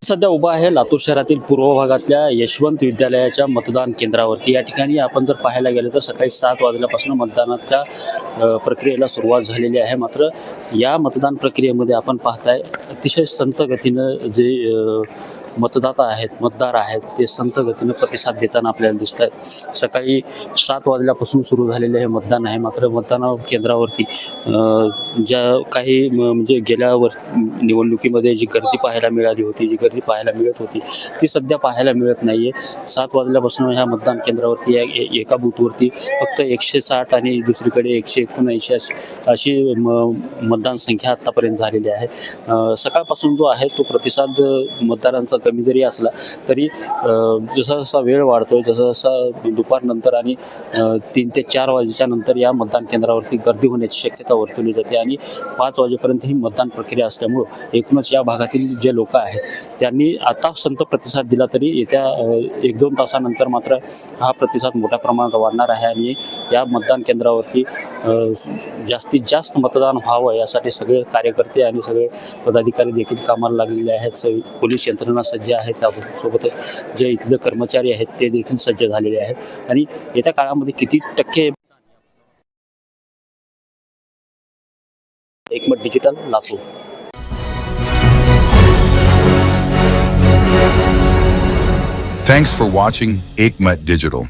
सध्या उभा आहे लातूर शहरातील पूर्व भागातल्या यशवंत विद्यालयाच्या मतदान केंद्रावरती। या ठिकाणी आपण जर पाहायला गेलं तर सकाळी 7 वाजल्यापासून मतदानाच्या प्रक्रियेला सुरुवात झालेली आहे। मात्र या मतदान प्रक्रियेमध्ये आपण पाहताय अतिशय संत गतीनं जे मतदाता आहेत, मतदार आहेत, ते संत गतीनं प्रतिसाद देताना आपल्याला दिसत आहेत। सकाळी 7 वाजल्यापासून सुरू झालेले हे मतदान आहे। मात्र मतदान केंद्रावरती ज्या काही म्हणजे गेल्या निवडणुकीमध्ये जी गर्दी पाहायला मिळाली होती, जी गर्दी पाहायला मिळत होती, ती सध्या पाहायला मिळत नाही आहे। 7 वाजल्यापासून ह्या मतदान केंद्रावरती एका बूथवरती फक्त 160 आणि दुसरीकडे 179 अशी मतदान संख्या आत्तापर्यंत झालेली आहे। सकाळपासून जो आहे तो प्रतिसाद मतदारांचा कमी जरी असला तरी जसा जसा वेळ वाढतोय, जसा जसा दुपारनंतर आणि 3 ते 4 वाजेच्या नंतर या मतदान केंद्रावरती गर्दी होण्याची शक्यता वर्तवली जाते आणि 5 वाजेपर्यंत ही मतदान प्रक्रिया असल्यामुळं एकूणच या भागातील जे लोक आहेत त्यांनी आता संत प्रतिसाद दिला तरी येत्या 1-2 तासानंतर मात्र हा प्रतिसाद मोठ्या प्रमाणात वाढणार आहे आणि या मतदान केंद्रावरती जास्तीत जास्त मतदान व्हावं यासाठी सगळे कार्यकर्ते आणि सगळे पदाधिकारी देखील कामाला लागलेले आहेत। पोलीस यंत्रणा सज्ज आहे, त्यासोबतच जे इथले कर्मचारी आहेत ते देखील सज्ज झालेले आहेत आणि येत्या काळामध्ये किती टक्के एकमत digital Latur. Thanks for watching Ekmat Digital.